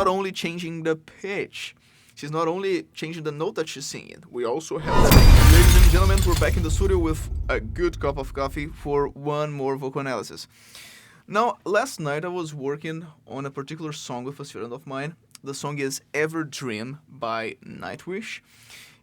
not only changing the pitch, she's not only changing the note that she's singing, we also have that. Ladies and gentlemen, we're back in the studio with a good cup of coffee for one more vocal analysis. Now, last night I was working on a particular song with a student of mine. The song is Ever Dream by Nightwish.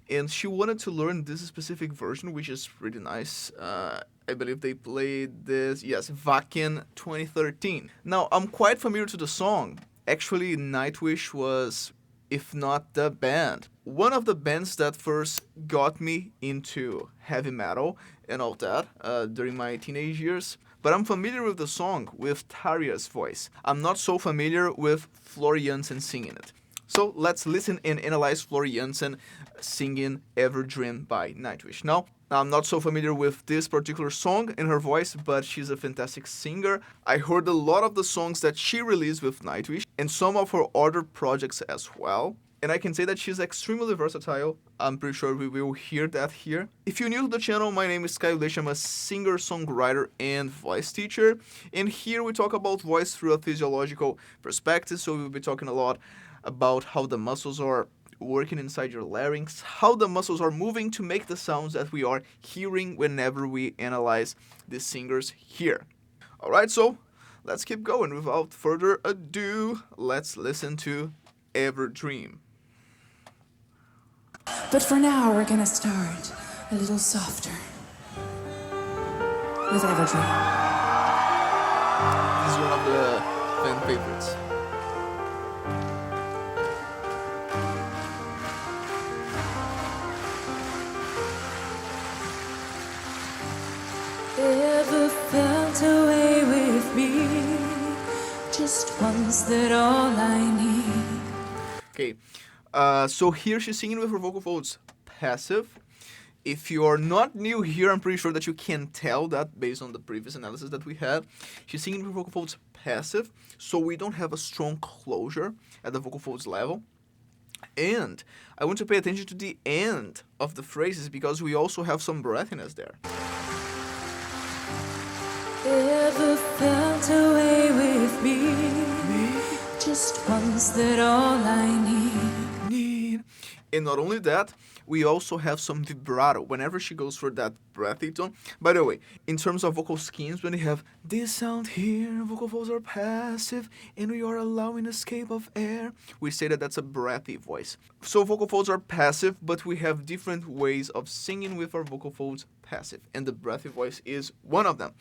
And she wanted to learn this specific version, which is pretty nice. I believe they played this, yes, Wacken 2013. Now, I'm quite familiar to the song. Actually, Nightwish was, if not the band, one of the bands that first got me into heavy metal and all that during my teenage years. But I'm familiar with the song with Tarja's voice. I'm not so familiar with Jansen singing it. So let's listen and analyze Jansen singing Ever Dream by Nightwish. Now, I'm not so familiar with this particular song and her voice, but she's a fantastic singer. I heard a lot of the songs that she released with Nightwish and some of her other projects as well. And I can say that she's extremely versatile. I'm pretty sure we will hear that here. If you're new to the channel, my name is Kyle. I'm a singer, songwriter, and voice teacher. And here we talk about voice through a physiological perspective, so we'll be talking a lot about how the muscles are working inside your larynx, how the muscles are moving to make the sounds that we are hearing whenever we analyze the singers here. Alright, so let's keep going. Without further ado, let's listen to Ever Dream. But for now, we're gonna start a little softer with Ever Dream. This is one of the fan favorites. Ever felt away with me? Just once, that all I need. Okay, so here she's singing with her vocal folds passive. If you're not new here, I'm pretty sure that you can tell that based on the previous analysis that we had. She's singing with vocal folds passive, so we don't have a strong closure at the vocal folds level. And I want to pay attention to the end of the phrases because we also have some breathiness there. Ever felt away with me? Just once, that all I need. And not only that, we also have some vibrato whenever she goes for that breathy tone. By the way, in terms of vocal schemes, when we have this sound here, vocal folds are passive, and we are allowing escape of air, we say that that's a breathy voice. So vocal folds are passive, but we have different ways of singing with our vocal folds passive, and the breathy voice is one of them.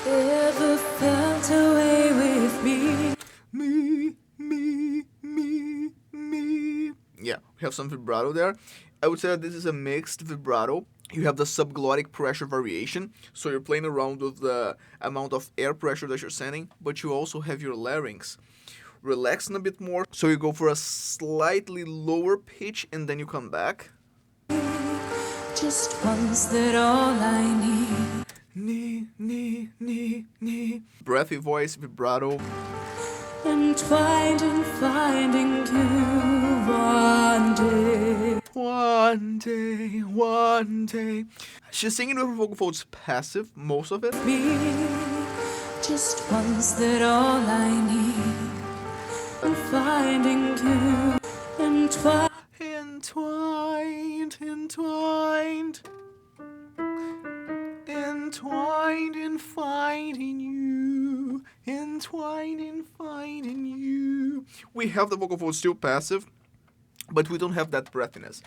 Ever felt away with me? Me. Yeah, we have some vibrato there. I would say that this is a mixed vibrato. You have the subglottic pressure variation, so you're playing around with the amount of air pressure that you're sending, but you also have your larynx relaxing a bit more, so you go for a slightly lower pitch and then you come back. Just once, that all I need. Breathy voice, vibrato. Entwined in finding you One day. She's singing with her vocal folds passive, most of it. me. Just once, that all I need. And finding you entwined. Entwined in finding you. Entwined in finding you. We have the vocal folds still passive, but we don't have that breathiness.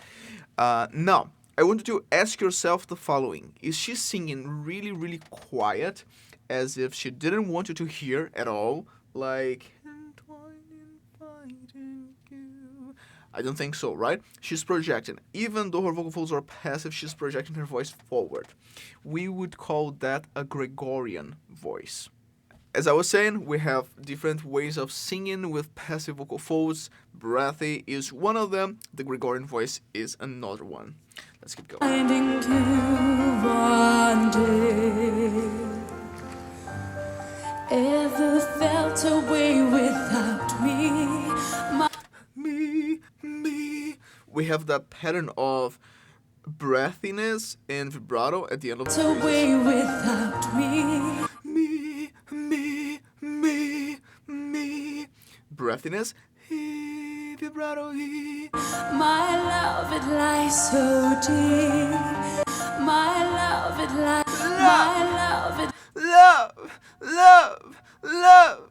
Now, I want you to ask yourself the following. Is she singing really, really quiet, as if she didn't want you to hear at all? Like, entwined in finding you. I don't think so, right? She's projecting. Even though her vocal folds are passive, she's projecting her voice forward. We would call that a Gregorian voice. As I was saying, we have different ways of singing with passive vocal folds. Breathy is one of them. The Gregorian voice is another one. Let's keep going. Finding you one day. Ever felt away without me? Me. We have that pattern of breathiness and vibrato at the end of the Away phrases. without me. breathiness. He, vibrato, he. My love, it lies so deep. My love, it lies. My love, it. Love, love, love.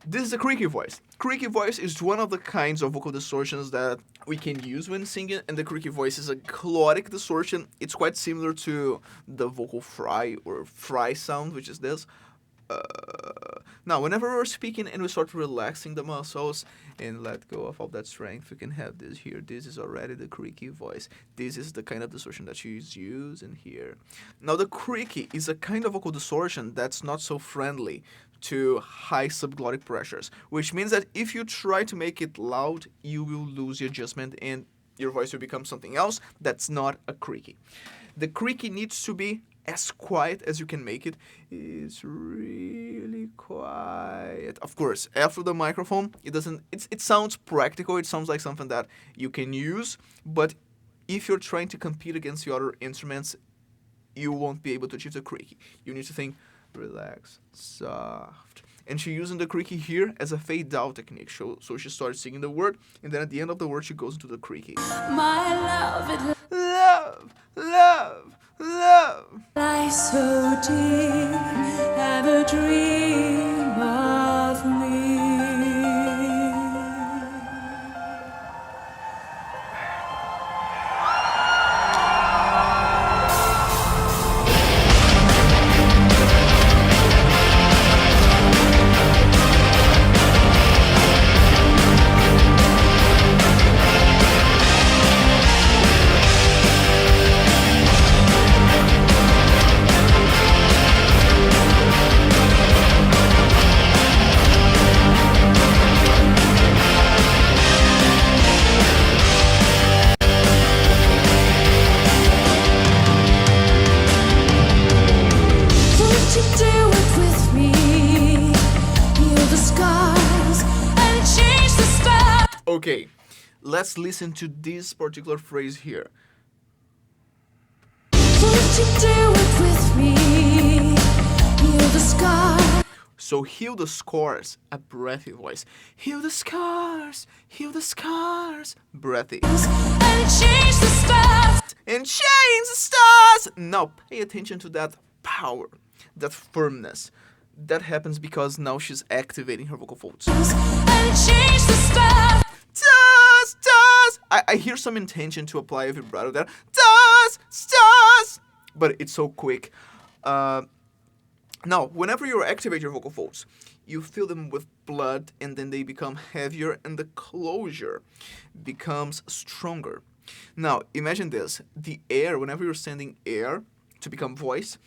This is a creaky voice. Creaky voice is one of the kinds of vocal distortions that we can use when singing, and the creaky voice is a clotic distortion. It's quite similar to the vocal fry or fry sound, which is this. Now, whenever we're speaking and we start relaxing the muscles and let go of all that strength, we can have this here. This is already the creaky voice. This is the kind of distortion that you use in here. Now, the creaky is a kind of vocal distortion that's not so friendly to high subglottic pressures, which means that if you try to make it loud, you will lose the adjustment and your voice will become something else that's not a creaky. The creaky needs to be as quiet as you can make it. It's really quiet. Of course, after the microphone, it sounds practical. It sounds like something that you can use, but if you're trying to compete against the other instruments, you won't be able to achieve the creaky. You need to think, relax, soft. And she's using the creaky here as a fade-out technique. So she starts singing the word, and then at the end of the word, she goes into the creaky. My love, it Love, love, love. lies so deep. Have a dream of me. Would you do it with me? Heal the scars and change the stars. Okay, let's listen to this particular phrase here. Would you do it with me? Heal the scars. So heal the scars, a breathy voice. Heal the scars, breathy. And change the stars. And change the stars! Now pay attention to that power, that firmness. That happens because now she's activating her vocal folds. And change the stars. Does. I hear some intention to apply a vibrato there. Does. But it's so quick. Now, whenever you activate your vocal folds, you fill them with blood and then they become heavier and the closure becomes stronger. Now, imagine this. The air, whenever you're sending air to become voice,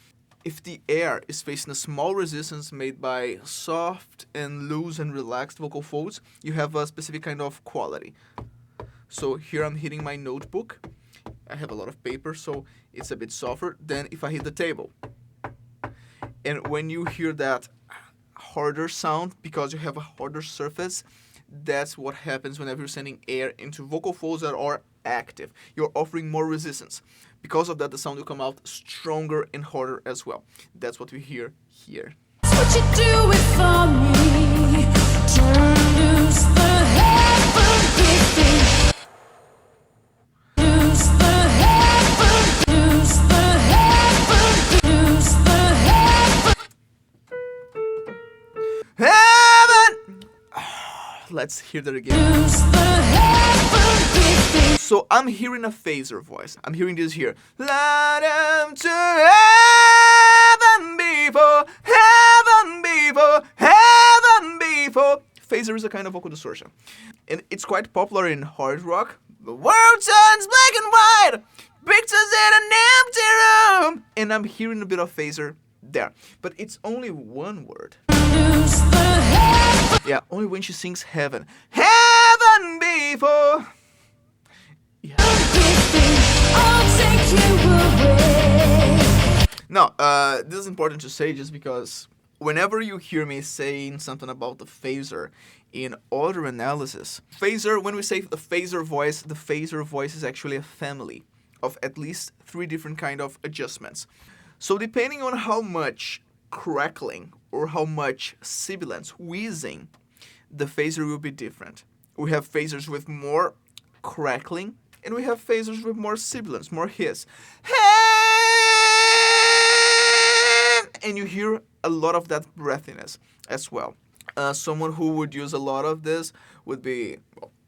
if the air is facing a small resistance made by soft and loose and relaxed vocal folds, you have a specific kind of quality. So here I'm hitting my notebook. I have a lot of paper, so it's a bit softer than if I hit the table. And when you hear that harder sound, because you have a harder surface, that's what happens whenever you're sending air into vocal folds that are active. You're offering more resistance. Because of that, the sound will come out stronger and harder as well. That's what we hear here. Would you do it for me? Turn loose the heaven, loose the heaven, loose the heaven, loose the heaven. Heaven! Let's hear that again. Loose the heaven, So I'm hearing a phaser voice. I'm hearing this here. Let him to heaven before, heaven before, heaven before. Phaser is a kind of vocal distortion. And it's quite popular in hard rock. The world turns black and white, pictures in an empty room. And I'm hearing a bit of phaser there. But it's only one word. loose the heaven. Yeah, only when she sings heaven. Heaven before. Yeah. I'll take you away. Now, this is important to say just because whenever you hear me saying something about the phaser in other analysis, phaser, when we say the phaser voice is actually a family of at least 3 different kind of adjustments. So depending on how much crackling or how much sibilance, wheezing the phaser will be different. We have phasers with more crackling, and we have phasers with more sibilance, more hiss. And you hear a lot of that breathiness as well. Someone who would use a lot of this would be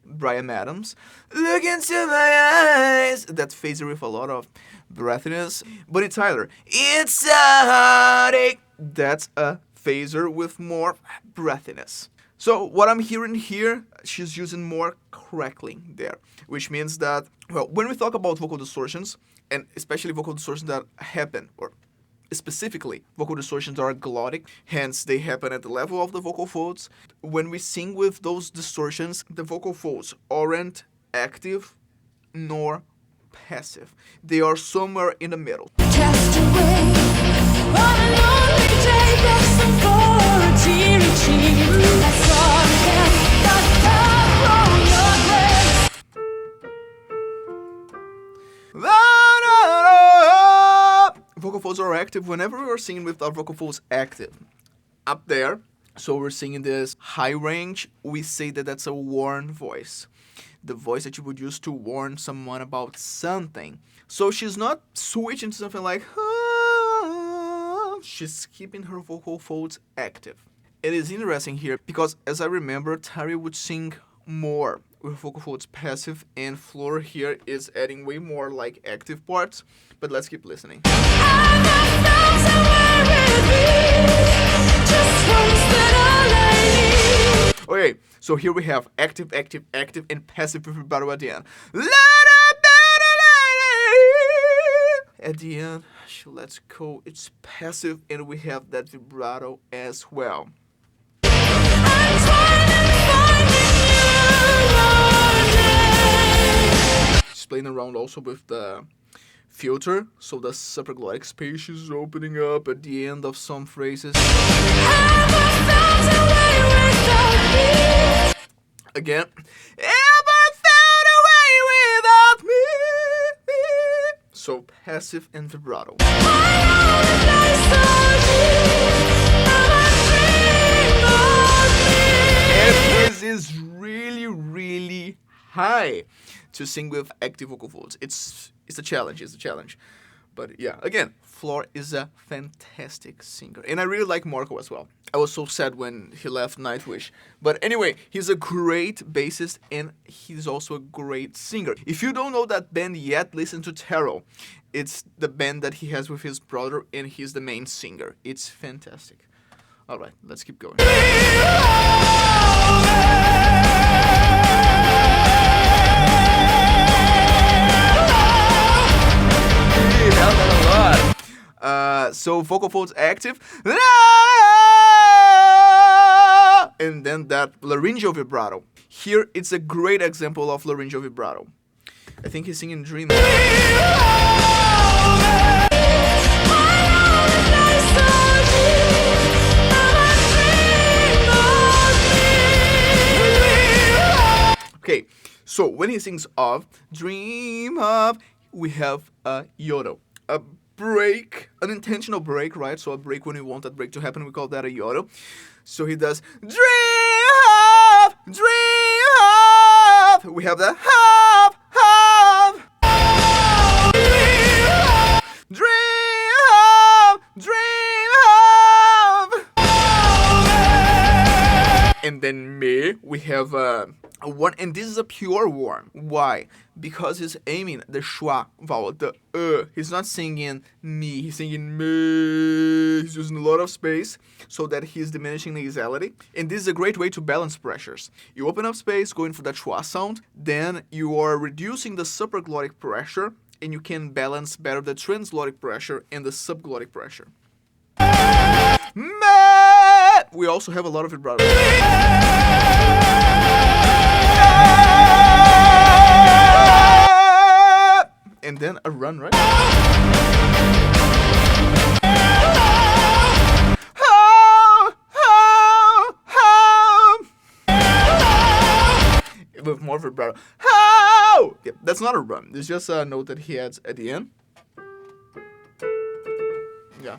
Bryan Adams. Look into my eyes. That phaser with a lot of breathiness. Bonnie Tyler. It's a heartache. That's a phaser with more breathiness. So what I'm hearing here, she's using more crackling there, which means that, well, when we talk about vocal distortions, and especially vocal distortions that happen, or specifically vocal distortions that are glottic, hence they happen at the level of the vocal folds. When we sing with those distortions, the vocal folds aren't active nor passive. They are somewhere in the middle. Cast away on a lonely day, blossom for a teary cheek. I saw them that come from your grace. Vocal folds are active whenever we are singing with our vocal folds active. Up there, so we're singing this high range, we say that that's a warn voice. The voice that you would use to warn someone about something. So she's not switching to something like, she's keeping her vocal folds active. It is interesting here because, as I remember, Tari would sing more with vocal folds passive, and Flor here is adding way more like active parts. But let's keep listening. Okay, so here we have active, active, active, and passive with vibrato at the end. At the end, let's go, it's passive, and we have that vibrato as well. She's playing around also with the filter, so the supraglottic space is opening up at the end of some phrases. Again. Ever found a way without me? So passive and vibrato. And this is really, really high to sing with active vocal folds. It's a challenge, But yeah, again, Flor is a fantastic singer. And I really like Marko as well. I was so sad when he left Nightwish. But anyway, he's a great bassist and he's also a great singer. If you don't know that band yet, listen to Tarot. It's the band that he has with his brother and he's the main singer. It's fantastic. Alright, let's keep going. So vocal folds active, and then that laryngeal vibrato. Here it's a great example of laryngeal vibrato. I think he's singing Dream. Okay, so when he sings of, dream of, we have a yodel, a break, an intentional break, right? So a break when we want that break to happen, we call that a yodel. So he does dream of, we have the hop, dream of, and then me, we have a one, and this is a pure warm. Why? Because he's aiming the schwa vowel, the He's not singing me, he's singing me. He's using a lot of space so that he's diminishing nasality. And this is a great way to balance pressures. You open up space, going for that schwa sound, then you are reducing the supraglottic pressure, and you can balance better the transglottic pressure and the subglottic pressure. We also have a lot of vibrato. And then a run, right? With more vibrato. Yeah, that's not a run. It's just a note that he adds at the end. Yeah.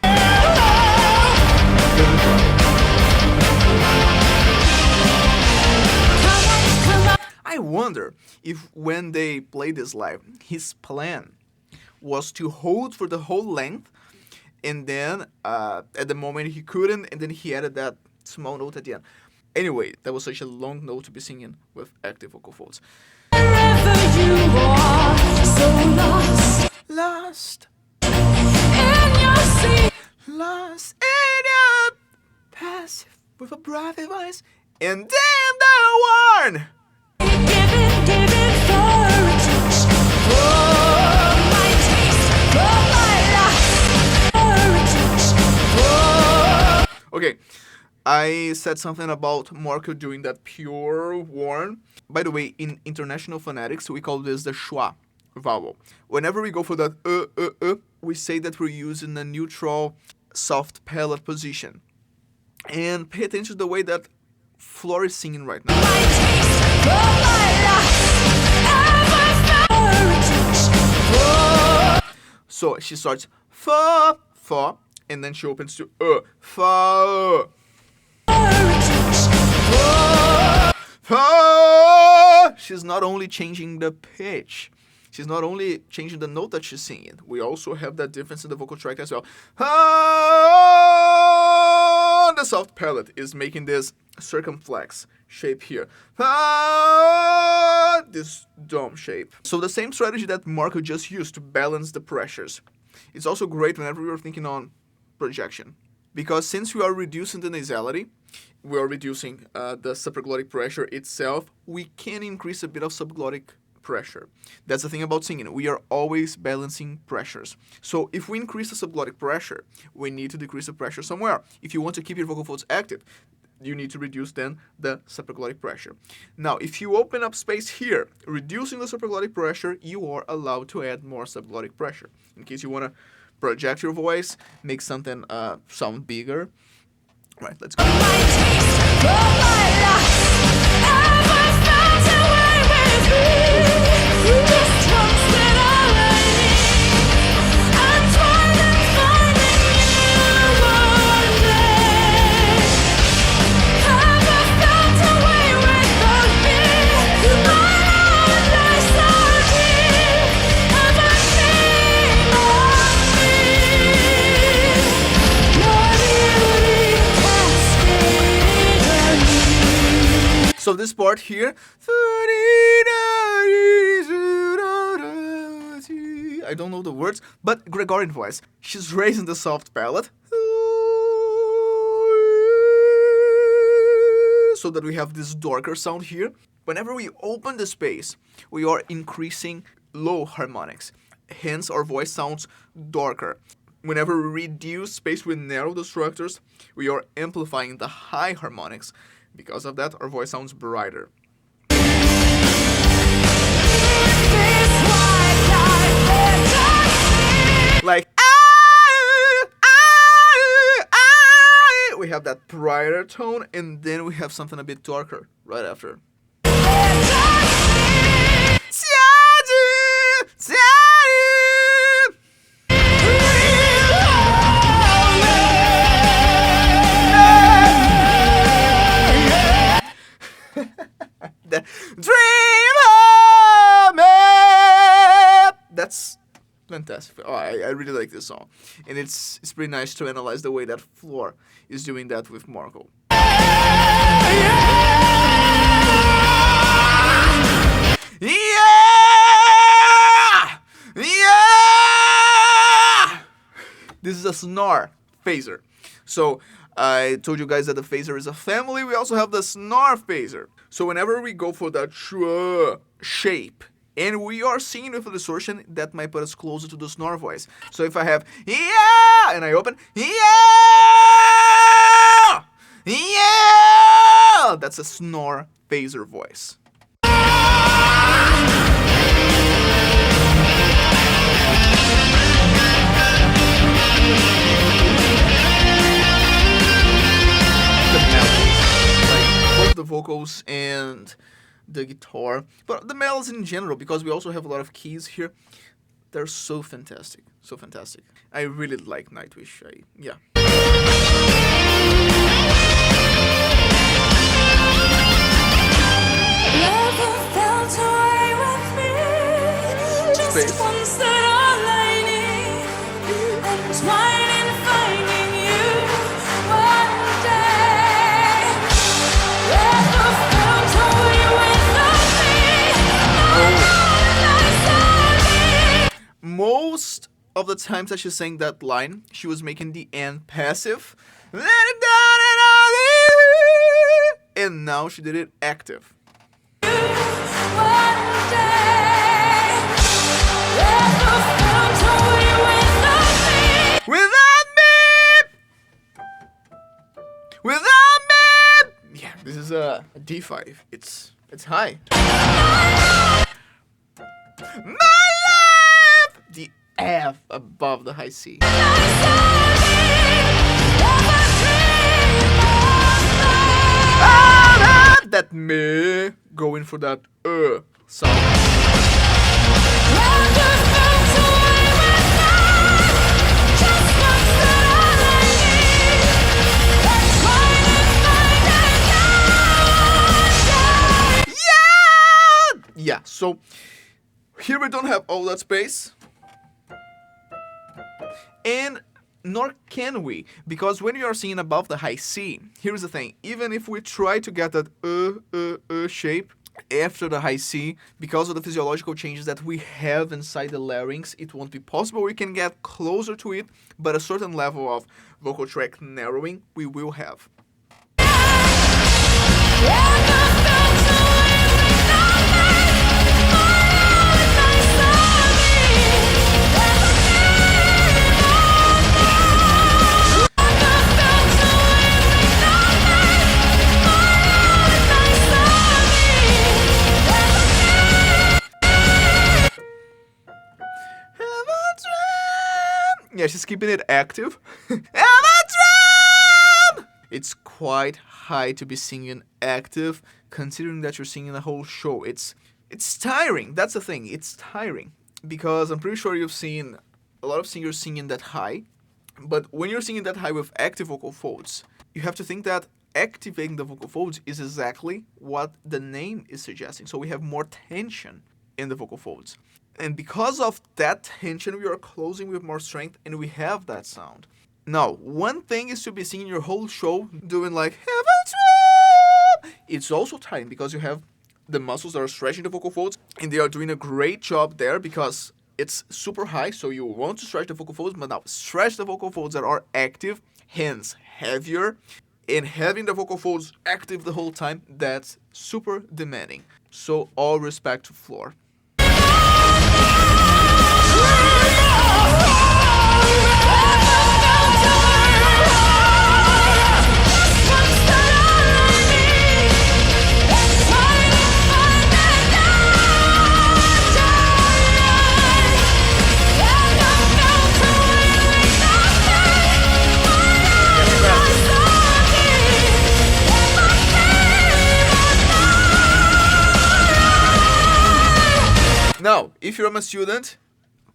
wonder if when they played this live, his plan was to hold for the whole length, and then at the moment he couldn't, and then he added that small note at the end. Anyway, that was such a long note to be singing with active vocal folds. Wherever you are, so Lost in your seat. lost in your passive with a private voice, and then the one. Giving for a touch. Oh, my taste, oh, my lust for a touch. Oh. Okay, I said something about Marko doing that pure warn. By the way, in international phonetics, we call this the schwa vowel. Whenever we go for that we say that we're using a neutral soft palate position. And pay attention to the way that Floor is singing right now. My taste, oh, my lust ever for a touch. Oh. So she starts fa, fa, and then she opens to fa, fa. She's not only changing the pitch, she's not only changing the note that she's singing. We also have that difference in the vocal tract as well. The soft palate is making this circumflex shape here. This dome shape. So the same strategy that Marko just used to balance the pressures. It's also great whenever you're thinking on projection. Because since we are reducing the nasality, we are reducing the supraglottic pressure itself, we can increase a bit of subglottic pressure. That's the thing about singing. We are always balancing pressures. So if we increase the subglottic pressure, we need to decrease the pressure somewhere. If you want to keep your vocal folds active, you need to reduce then the supraglottic pressure. Now, if you open up space here, reducing the supraglottic pressure, you are allowed to add more subglottic pressure. In case you want to project your voice, make something sound bigger. Right, let's go. So this part here, I don't know the words, but Gregorian voice. She's raising the soft palate, so that we have this darker sound here. Whenever we open the space, we are increasing low harmonics. Hence, our voice sounds darker. Whenever we reduce space, we narrow the structures, we are amplifying the high harmonics. Because of that, our voice sounds brighter. Like, we have that brighter tone, and then we have something a bit darker right after. Dream of me. That's fantastic. Oh, I really like this song, and it's pretty nice to analyze the way that Floor is doing that with Marko. Yeah, yeah. This is a snore phaser. So I told you guys that the phaser is a family. We also have the snore phaser. So whenever we go for that shape, and we are singing with a distortion, that might put us closer to the snore voice. So if I have, yeah, and I open, yeah, yeah, that's a snore phaser voice. The vocals and the guitar, but the melodies in general, because we also have a lot of keys here. They're so fantastic, so fantastic. I really like Nightwish. Yeah. Never felt of the times that she sang that line, she was making the end passive. Let it down and all it. And now she did it active. Without me! Yeah, this is a D5. It's high. My life! The F above the high C. That me going for that sound. Yeah, so here we don't have all that space. And nor can we, because when you are singing above the high C, here's the thing, even if we try to get that shape after the high C, because of the physiological changes that we have inside the larynx, it won't be possible. We can get closer to it, but a certain level of vocal tract narrowing we will have. Yeah, she's keeping it active. It's quite high to be singing active, considering that you're singing the whole show. It's tiring. That's the thing. It's tiring. Because I'm pretty sure you've seen a lot of singers singing that high. But when you're singing that high with active vocal folds, you have to think that activating the vocal folds is exactly what the name is suggesting. So we have more tension in the vocal folds. And because of that tension, we are closing with more strength and we have that sound. Now, one thing is to be singing your whole show doing like Heaven's Realm. It's also tiring because you have the muscles that are stretching the vocal folds and they are doing a great job there because it's super high, so you want to stretch the vocal folds, but now stretch the vocal folds that are active, hence heavier, and having the vocal folds active the whole time, that's super demanding. So all respect to Floor. Now, if you're a student,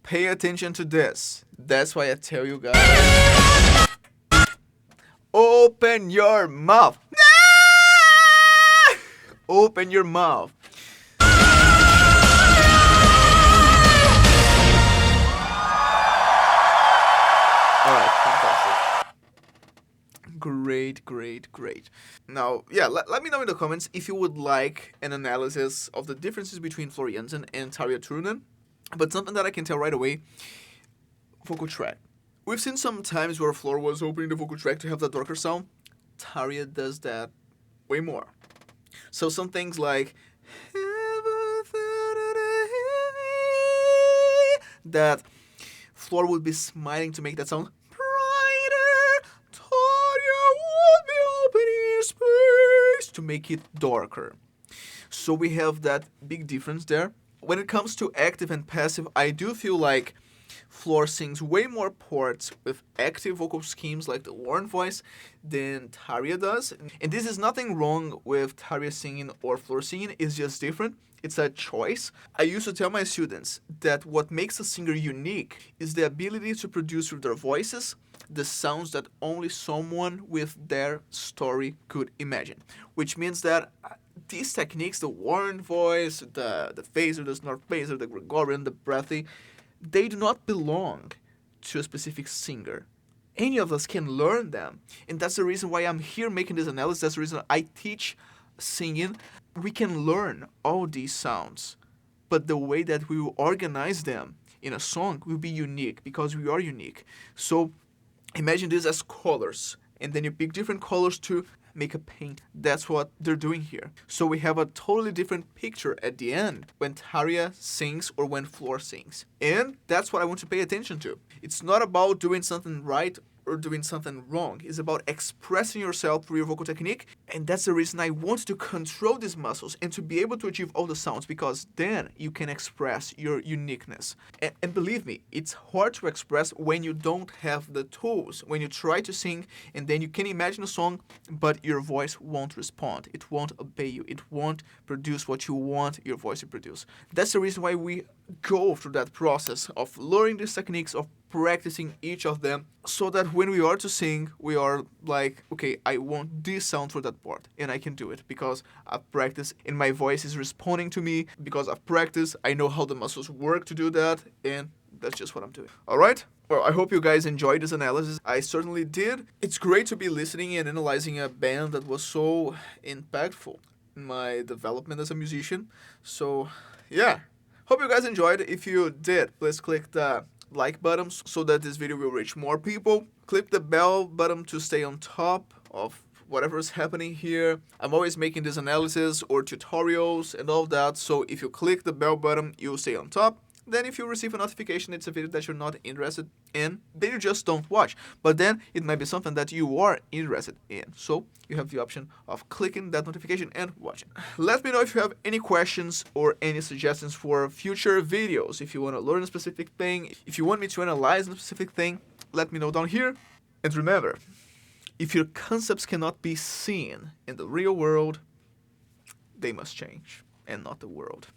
pay attention to this. That's why I tell you guys. Open your mouth. Open your mouth. Alright, fantastic. Great, great, great. Now, yeah, let me know in the comments if you would like an analysis of the differences between Floor Jansen and Tarja Turunen. But something that I can tell right away, vocal tract. We've seen some times where Floor was opening the vocal tract to have that darker sound. Tarja does that way more. So some things like that Floor would be smiling to make that sound brighter. Tarja would be opening space to make it darker. So we have that big difference there. When it comes to active and passive, I do feel like Floor sings way more parts with active vocal schemes like the warm voice than Tarja does. And this is nothing wrong with Tarja singing or Floor singing, it's just different. It's a choice. I used to tell my students that what makes a singer unique is the ability to produce with their voices the sounds that only someone with their story could imagine. Which means that these techniques, the warm voice, the phaser, the snort phaser, the Gregorian, the breathy, they do not belong to a specific singer. Any of us can learn them. And that's the reason why I'm here making this analysis. That's the reason I teach singing. We can learn all these sounds. But the way that we will organize them in a song will be unique because we are unique. So imagine this as colors, and then you pick different colors to make a paint. That's what they're doing here. So we have a totally different picture at the end when Tarja sings or when Floor sings. And that's what I want to pay attention to. It's not about doing something right or doing something wrong. It's about expressing yourself through your vocal technique, and that's the reason I want to control these muscles and to be able to achieve all the sounds, because then you can express your uniqueness. And believe me, it's hard to express when you don't have the tools. When you try to sing and then you can imagine a song, but your voice won't respond. It won't obey you. It won't produce what you want your voice to produce. That's the reason why we go through that process of learning these techniques, of practicing each of them, so that when we are to sing, we are like, okay, I want this sound for that part, and I can do it because I've practiced and my voice is responding to me because I've practiced. I know how the muscles work to do that, and that's just what I'm doing. All right? Well, I hope you guys enjoyed this analysis. I certainly did. It's great to be listening and analyzing a band that was so impactful in my development as a musician. So, yeah. Hope you guys enjoyed. If you did, please click the like button so that this video will reach more people. Click the bell button to stay on top of whatever is happening here. I'm always making this analysis or tutorials and all that, so if you click the bell button, you'll stay on top. Then if you receive a notification it's a video that you're not interested in, then you just don't watch. But then it might be something that you are interested in. So you have the option of clicking that notification and watching. Let me know if you have any questions or any suggestions for future videos. If you want to learn a specific thing, if you want me to analyze a specific thing, let me know down here. And remember, if your concepts cannot be seen in the real world, they must change, and not the world.